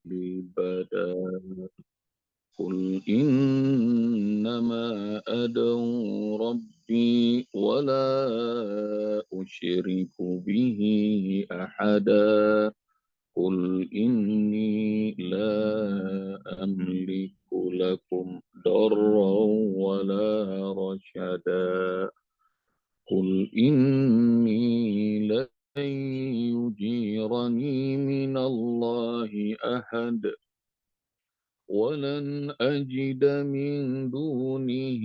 لبدا قل إنما أدعو ربي ولا أشرك به أحدا قل إني لا أملك لكم ضرا ولا رشدا قل إني لن يجيرني من الله أحد ولن أجد من دونه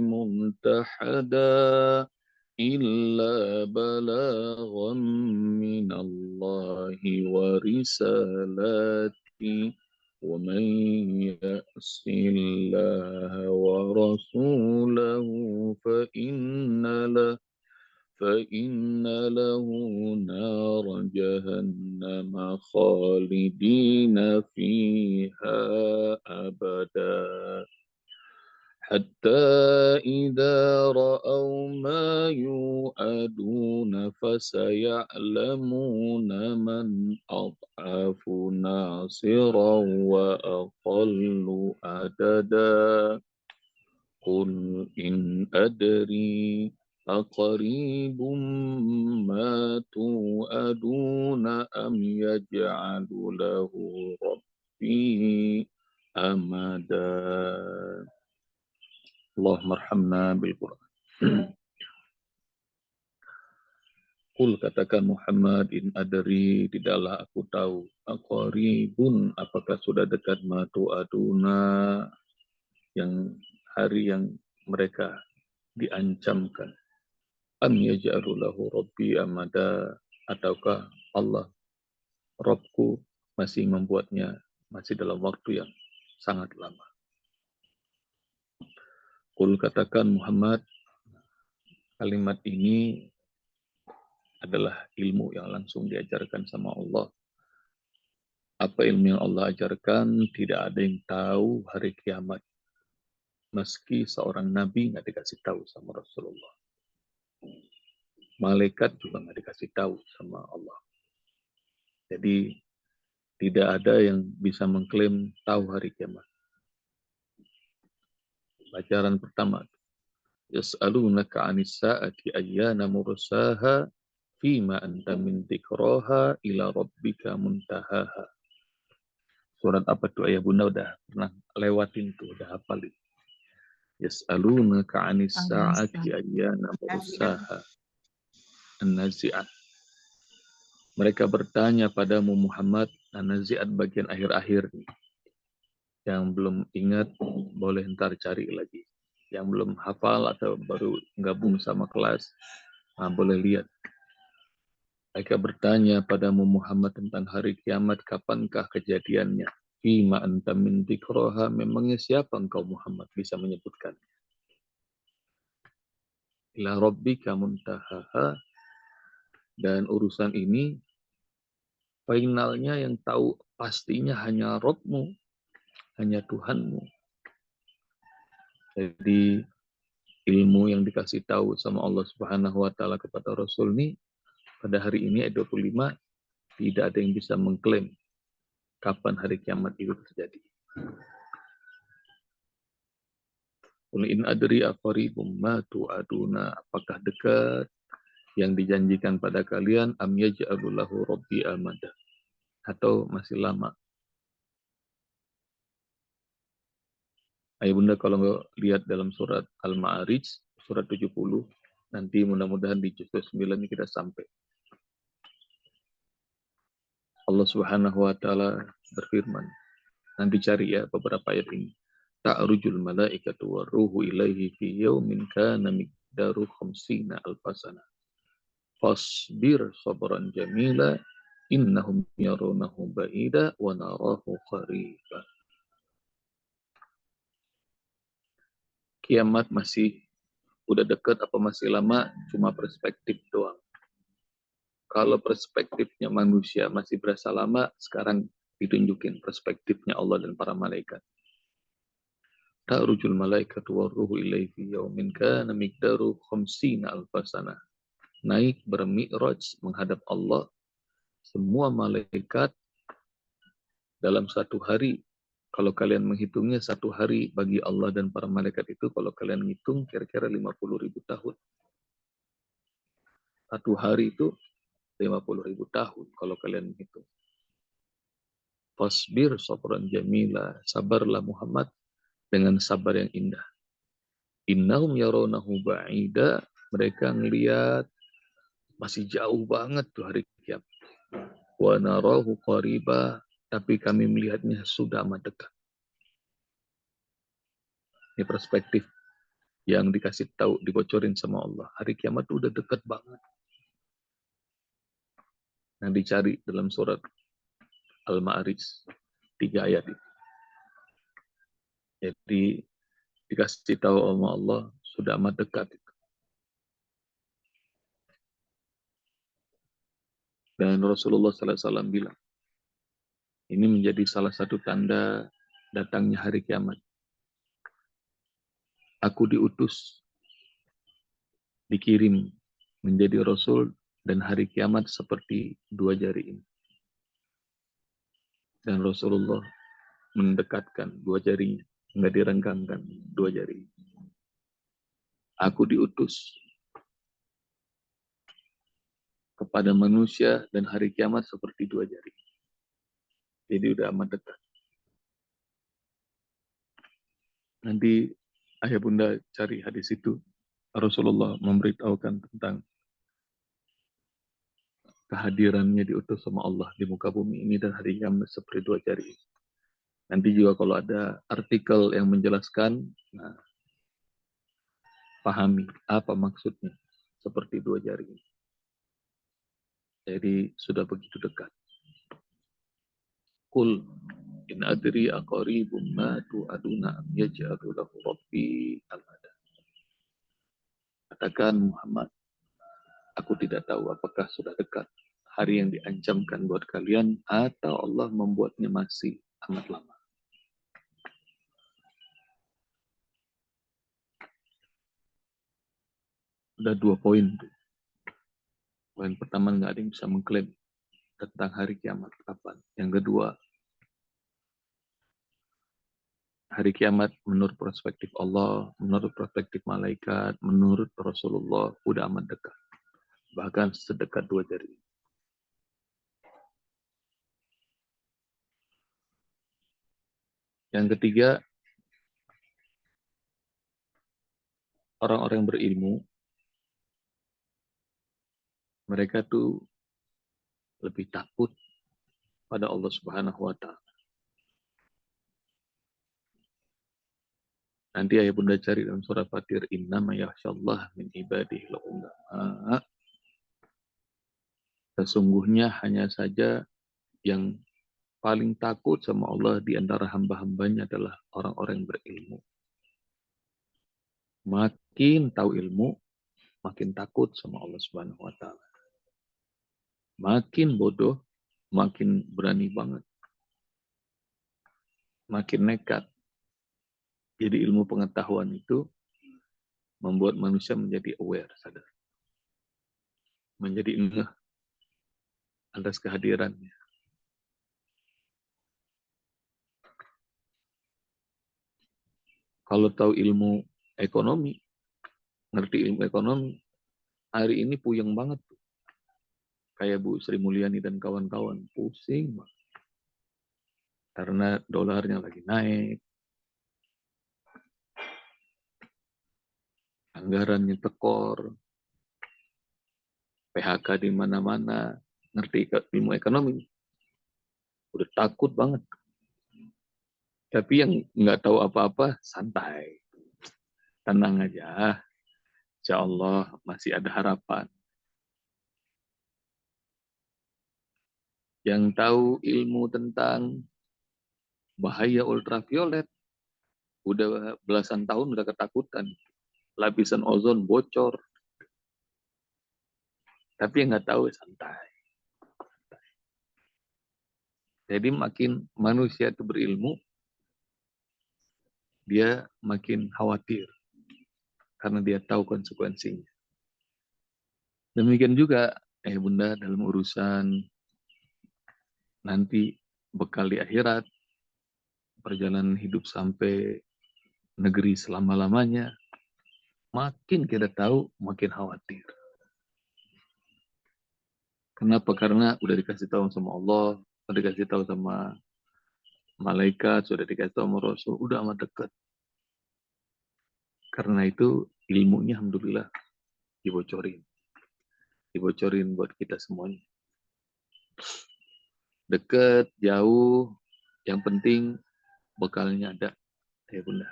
ملتحدا إلا بلاغا من الله ورسالاته ومن يعص الله ورسوله فإن له نار جهنم خالدين فيها أبدا حتى إذا رأوا ما يوعدون فسيعلمون من أضعف ناصرا وأقل عددا قل إن أدري أقريب ما توعدون أم يجعل له ربي أمدا Allahumma arhamna bil Quran. Qul katakan Muhammad in adari tidaklah aku tahu aqaribun apakah sudah dekat matu aduna yang hari yang mereka diancamkan am yaj'alu lahu rabbi amada ataukah Allah Rabbku masih membuatnya masih dalam waktu yang sangat lama. Qul katakan Muhammad kalimat ini adalah ilmu yang langsung diajarkan sama Allah. Apa ilmu yang Allah ajarkan, tidak ada yang tahu hari kiamat. Meski seorang nabi nggak dikasih tahu sama Rasulullah. Malaikat juga nggak dikasih tahu sama Allah. Jadi tidak ada yang bisa mengklaim tahu hari kiamat. Pelajaran pertama, yas'alunaka 'anis sa'ati ayyana mursaha fima anta min dzikraha ila rabbika muntahaha. Surat apa tuh ayah bunda udah pernah lewatin tuh, udah hafal itu. Yas'alunaka 'anis sa'ati ayyana mursaha. An-Nazi'at. Mereka bertanya padamu Muhammad, An-Nazi'at bagian akhir-akhir. Yang belum ingat boleh ntar cari lagi. Yang belum hafal atau baru gabung sama kelas, boleh lihat. Mereka bertanya padamu Muhammad tentang hari kiamat, kapankah kejadiannya? Fima anta min dzikroha, memangnya siapa engkau Muhammad bisa menyebutkan? Ila rabbika muntahaha, dan urusan ini finalnya yang tahu pastinya hanya Rabbmu, hanya Tuhanmu. Jadi ilmu yang dikasih tahu sama Allah Subhanahu wa taala kepada Rasul ini pada hari ini ayat 25 tidak ada yang bisa mengklaim kapan hari kiamat itu terjadi. Qul in adri aqribum ma tu'aduna, apakah dekat yang dijanjikan pada kalian am yaj'alu lahu rabbi amada, atau masih lama. Ayah bunda kalau lihat dalam surat Al-Ma'arij surat 70, nanti mudah-mudahan di juz 9 ini kita sampai. Allah Subhanahu wa taala berfirman. Nanti cari ya beberapa ayat ini. Ta'rujul malaikatu warruhu ilaihi fi yaumin kana miqdaru 50 alfasana. Fasbir sabran jamila innahum yarunahu ba'ida wa narahu qariba. Kiamat masih udah dekat apa masih lama, cuma perspektif doang. Kalau perspektifnya manusia masih berasa lama, sekarang ditunjukin perspektifnya Allah dan para malaikat. Ta'rujul malaikatu warruhu ilaihi fi yaumin kana miqdaru 50 alfasana. Naik bermi'raj menghadap Allah, semua malaikat dalam satu hari, kalau kalian menghitungnya satu hari bagi Allah dan para malaikat itu, kalau kalian hitung kira-kira 50.000 tahun. Satu hari itu 50.000 tahun kalau kalian hitung. Fasbir sabran jamila, sabarlah Muhammad dengan sabar yang indah. Innahum yarawnahu ba'ida, mereka ngelihat masih jauh banget tuh hari kiamat. Wa narahu qariba, tapi kami melihatnya sudah amat dekat. Ini perspektif yang dikasih tahu, dibocorin sama Allah. Hari kiamat itu udah dekat banget. Yang dicari dalam surat Al-Ma'arij, 3 ayat itu. Jadi dikasih tahu sama Allah sudah amat dekat. Dan Rasulullah SAW bilang, ini menjadi salah satu tanda datangnya hari kiamat. Aku diutus, dikirim menjadi Rasul, dan hari kiamat seperti 2 jari ini. Dan Rasulullah mendekatkan 2 jarinya, nggak direnggangkan 2 jari. Aku diutus kepada manusia dan hari kiamat seperti 2 jari. Jadi udah amat dekat. Nanti ayah bunda cari hadis itu. Rasulullah memberitahukan tentang kehadirannya diutus sama Allah di muka bumi ini dan hari kiamat seperti 2 jari. Nanti juga kalau ada artikel yang menjelaskan, nah, pahami apa maksudnya seperti 2 jari. Jadi sudah begitu dekat. Kul in adri aqaribum ma tu'aduna am yaj'alu lahu rabbi al-ada. Katakan Muhammad, aku tidak tahu apakah sudah dekat hari yang diancamkan buat kalian atau Allah membuatnya masih amat lama. Udah 2 poin. Poin pertama, nggak ada yang bisa mengklaim tentang hari kiamat kapan. Yang kedua, hari kiamat menurut perspektif Allah, menurut perspektif malaikat, menurut Rasulullah udah amat dekat. Bahkan sedekat 2 jari. Yang ketiga, orang-orang berilmu, mereka tuh lebih takut pada Allah Subhanahu wa Ta'ala. Nanti ayah bunda cari dalam surah Fatir, innama yakhsyallah min ibadihi ulama. Sesungguhnya hanya saja yang paling takut sama Allah di antara hamba-hambanya adalah orang-orang yang berilmu. Makin tahu ilmu, makin takut sama Allah Subhanahu wa Ta'ala. Makin bodoh, makin berani banget. Makin nekat. Jadi ilmu pengetahuan itu membuat manusia menjadi aware, sadar. Menjadi ngeh atas kehadirannya. Kalau tahu ilmu ekonomi, ngerti ilmu ekonomi, hari ini puyeng banget. Kayak Bu Sri Mulyani dan kawan-kawan, pusing banget. Karena dolarnya lagi naik, anggarannya tekor, PHK di mana-mana, ngerti ilmu ekonomi. Udah takut banget. Tapi yang nggak tahu apa-apa, santai. Tenang aja. Insya Allah masih ada harapan. Yang tahu ilmu tentang bahaya ultraviolet, udah belasan tahun udah ketakutan. Lapisan ozon bocor. Tapi yang nggak tahu, santai. Jadi makin manusia itu berilmu, dia makin khawatir. Karena dia tahu konsekuensinya. Demikian juga, bunda, dalam urusan nanti bekal di akhirat, perjalanan hidup sampai negeri selama-lamanya, makin kita tahu, makin khawatir. Kenapa? Karena udah dikasih tahu sama Allah, udah dikasih tahu sama malaikat, sudah dikasih tahu sama Rasul, udah amat dekat. Karena itu ilmunya alhamdulillah dibocorin. Dibocorin buat kita semuanya. Dekat, jauh, yang penting bekalnya ada. Ya bunda.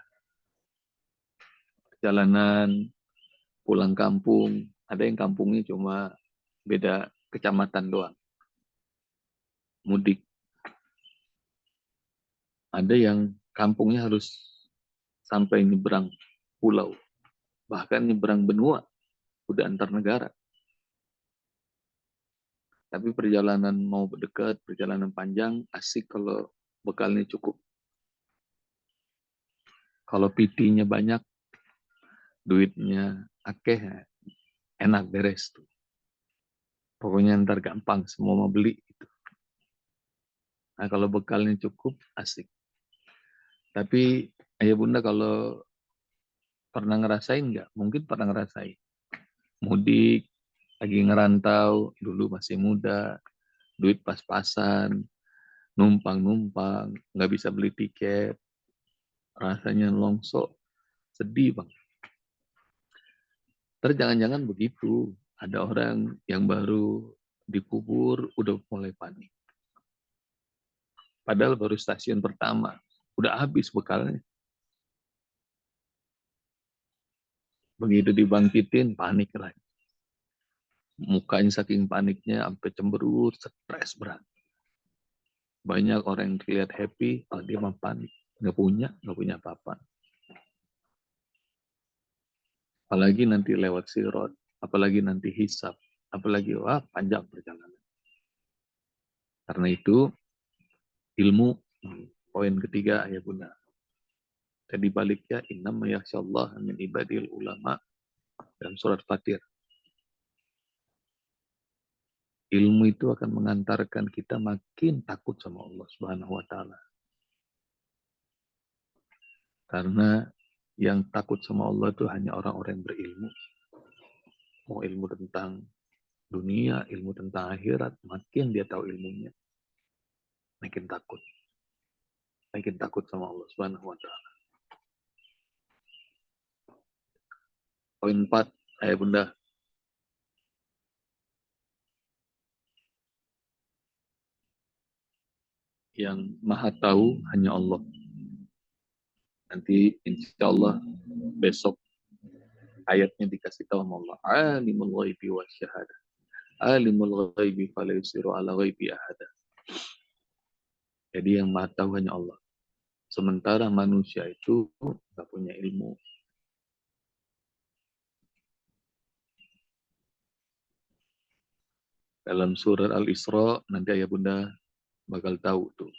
Perjalanan, pulang kampung, ada yang kampungnya cuma beda kecamatan doang. Mudik. Ada yang kampungnya harus sampai nyebrang pulau. Bahkan nyebrang benua. Udah antar negara. Tapi perjalanan mau dekat, perjalanan panjang, asik kalau bekalnya cukup. Kalau PT-nya banyak, duitnya akeh, enak beres tuh. Pokoknya ntar gampang, semua mau beli. Gitu. Nah kalau bekalnya cukup, asik. Tapi ayah bunda kalau pernah ngerasain nggak? Mungkin pernah ngerasain. Mudik, lagi ngerantau, dulu masih muda, duit pas-pasan, numpang-numpang, nggak bisa beli tiket, rasanya longsok, sedih bang. Terus jangan-jangan begitu, ada orang yang baru dikubur udah mulai panik. Padahal baru stasiun pertama, udah habis bekalnya. Begitu dibangkitin, panik lagi. Mukanya saking paniknya sampai cemberut, stres berat. Banyak orang yang terlihat happy, oh dia mah panik. Nggak punya apa-apa. Apalagi nanti lewat sirat, apalagi nanti hisab, apalagi wah panjang perjalanan. Karena itu ilmu poin ketiga ya bunda. Jadi baliknya innama yakhshallah min ibadil ulama dalam surat Fatir. Ilmu itu akan mengantarkan kita makin takut sama Allah Subhanahu wa taala. Karena yang takut sama Allah itu hanya orang-orang yang berilmu. Mau ilmu tentang dunia, ilmu tentang akhirat, makin dia tahu ilmunya, makin takut. Makin takut sama Allah Subhanahu wa taala. Poin 4, ayah bunda. Yang maha tahu hanya Allah. Nanti insya Allah besok ayatnya dikasih tahu sama Allah. Alimul ghaibi wa syahadah. Alimul ghaibi fala yusiru ala ghaibi ahada. Jadi yang maha tahu hanya Allah. Sementara manusia itu nggak punya ilmu. Dalam surat Al-Isra nanti ayah bunda bakal tahu tuh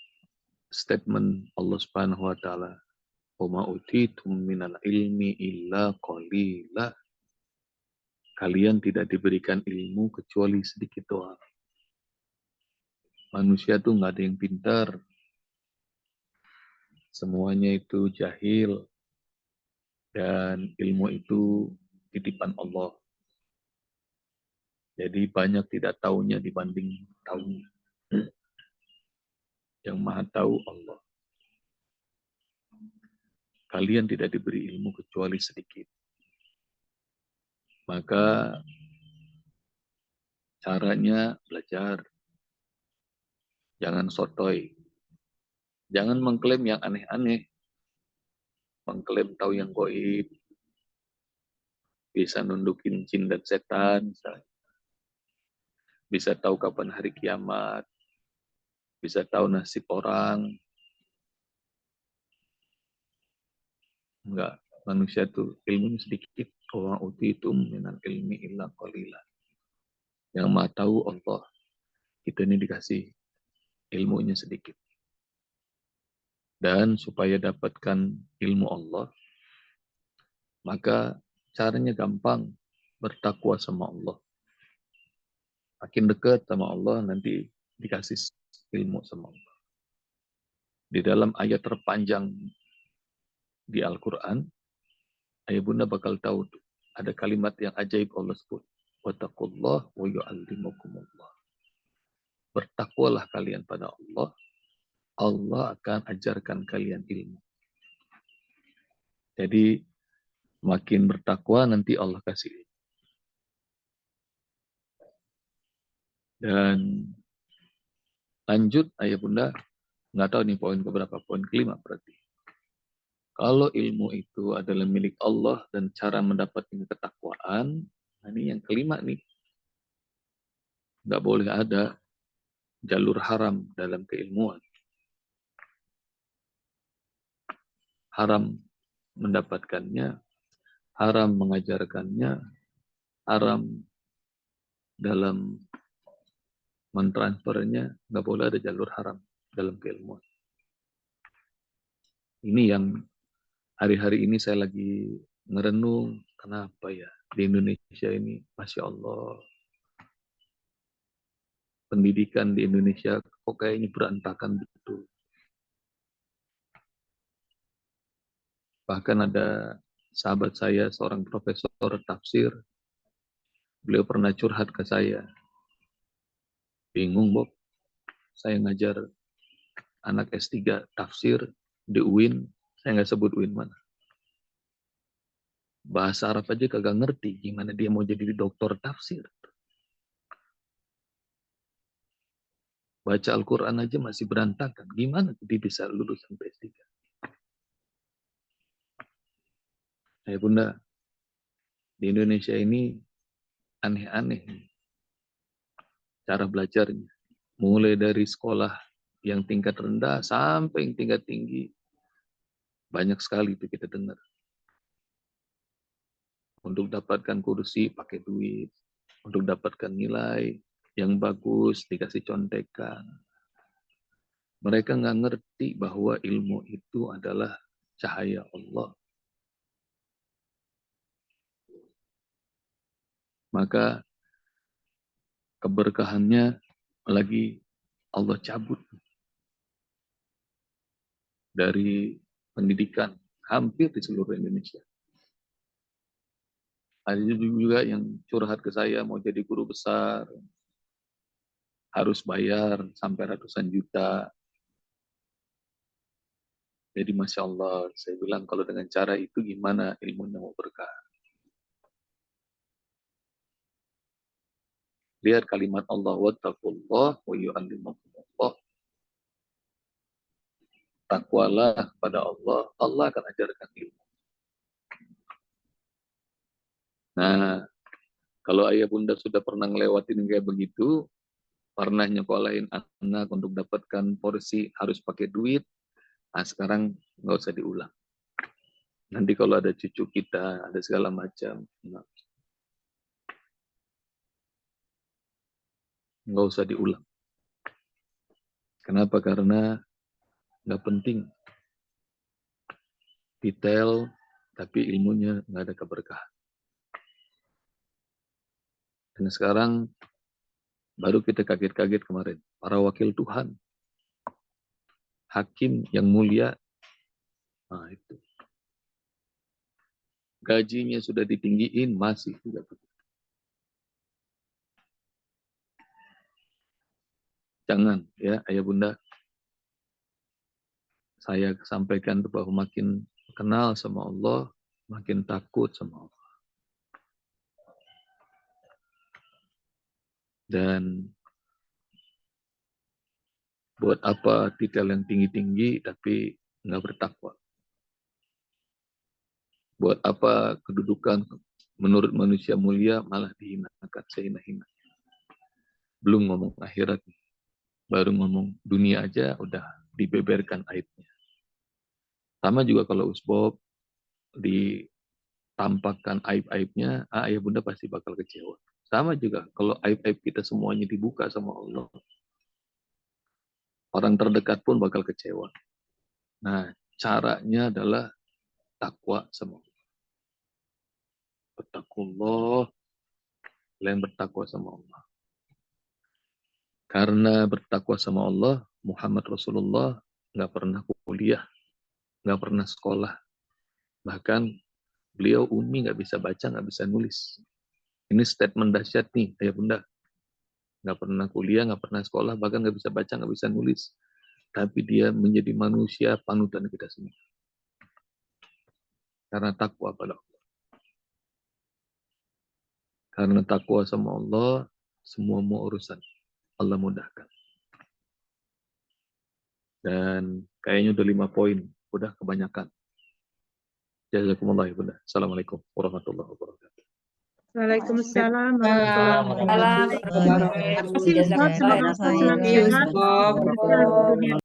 statement Allah Subhanahu wa taala. Wa ma utitum minal ilmi illa qalila. Kalian tidak diberikan ilmu kecuali sedikit doang. Manusia tuh nggak ada yang pintar. Semuanya itu jahil. Dan ilmu itu titipan Allah. Jadi banyak tidak tahunya dibanding tahunya. Yang maha tahu Allah. Kalian tidak diberi ilmu kecuali sedikit. Maka caranya belajar. Jangan sotoy. Jangan mengklaim yang aneh-aneh. Mengklaim tahu yang goib. Bisa nundukin jin dan setan. Misalnya. Bisa tahu kapan hari kiamat. Bisa tahu nasib orang. Enggak. Manusia itu ilmunya sedikit. Wa utitum minal ilmi illa qalila. Yang maha tahu Allah. Kita ini dikasih ilmunya sedikit. Dan supaya dapatkan ilmu Allah, maka caranya gampang, bertakwa sama Allah. Makin dekat sama Allah, nanti dikasih ilmu sama Allah. Di dalam ayat terpanjang di Al-Quran, ayah bunda bakal tahu tuh, ada kalimat yang ajaib Allah sebut. Wattaqullah wa yu'allimukumullah. Bertakwalah kalian pada Allah, Allah akan ajarkan kalian ilmu. Jadi makin bertakwa nanti Allah kasih ilmu. Dan lanjut ayah bunda, nggak tahu nih poin keberapa, poin kelima berarti. Kalau ilmu itu adalah milik Allah dan cara mendapatkan ketakwaan, nah ini yang kelima nih, nggak boleh ada jalur haram dalam keilmuan. Haram mendapatkannya, haram mengajarkannya, haram dalam mentransfernya, nggak boleh ada jalur haram dalam keilmuan. Ini yang hari-hari ini saya lagi ngerenung, kenapa ya di Indonesia ini, Masya Allah, pendidikan di Indonesia kok kayaknya berantakan begitu. Bahkan ada sahabat saya, seorang profesor tafsir, beliau pernah curhat ke saya, bingung Bob, saya ngajar anak S3 tafsir di UIN, saya nggak sebut UIN mana. Bahasa Arab aja kagak ngerti, gimana dia mau jadi doktor tafsir. Baca Al-Quran aja masih berantakan, gimana dia bisa lulus sampai S3. Ya bunda, di Indonesia ini aneh-aneh cara belajarnya. Mulai dari sekolah yang tingkat rendah sampai yang tingkat tinggi, banyak sekali itu kita dengar. Untuk dapatkan kursi pakai duit, untuk dapatkan nilai yang bagus dikasih contekan. Mereka nggak ngerti bahwa ilmu itu adalah cahaya Allah. Maka keberkahannya lagi Allah cabut dari pendidikan hampir di seluruh Indonesia. Ada juga yang curhat ke saya mau jadi guru besar, harus bayar sampai ratusan juta. Jadi Masya Allah, saya bilang kalau dengan cara itu gimana ilmunya mau berkah. Lihat kalimat Allah, wattaqullah wa yu'allimukumullah. Takwalah kepada Allah, Allah akan ajarkan ilmu. Nah, kalau ayah bunda sudah pernah ngelewatin kayak begitu, pernah nyekolahin anak untuk dapatkan porsi harus pakai duit, nah sekarang nggak usah diulang. Nanti kalau ada cucu kita, ada segala macam, nggak usah diulang. Kenapa? Karena nggak penting. Detail, tapi ilmunya nggak ada keberkahan. Dan sekarang baru kita kaget-kaget kemarin. Para wakil Tuhan, hakim yang mulia, nah itu. Gajinya sudah ditinggiin, masih juga begitu. Jangan ya ayah bunda, saya sampaikan bahwa makin kenal sama Allah, makin takut sama Allah. Dan buat apa titel yang tinggi-tinggi tapi nggak bertakwa? Buat apa kedudukan menurut manusia mulia malah dihinakan, sehina-hina. Belum ngomong akhirat, baru ngomong dunia aja udah dibeberkan aibnya. Sama juga kalau usbob ditampakkan aib-aibnya, ayah bunda pasti bakal kecewa. Sama juga kalau aib-aib kita semuanya dibuka sama Allah, orang terdekat pun bakal kecewa. Nah, caranya adalah takwa sama Allah. Bertakwa, kalian bertakwa sama Allah. Karena bertakwa sama Allah, Muhammad Rasulullah nggak pernah kuliah, nggak pernah sekolah. Bahkan beliau umi, nggak bisa baca, nggak bisa nulis. Ini statement dahsyat nih, ayah bunda. Nggak pernah kuliah, nggak pernah sekolah, bahkan nggak bisa baca, nggak bisa nulis. Tapi dia menjadi manusia panutan kita semua. Karena takwa pada Allah. Karena takwa sama Allah, semua urusan Allah mudahkan. Dan kayaknya udah 5 poin, udah kebanyakan. Jazakumullah ya bunda. Assalamualaikum warahmatullahi wabarakatuh. Waalaikumsalam warahmatullahi wabarakatuh. Terima kasih Ustaz, semoga selalu sehat.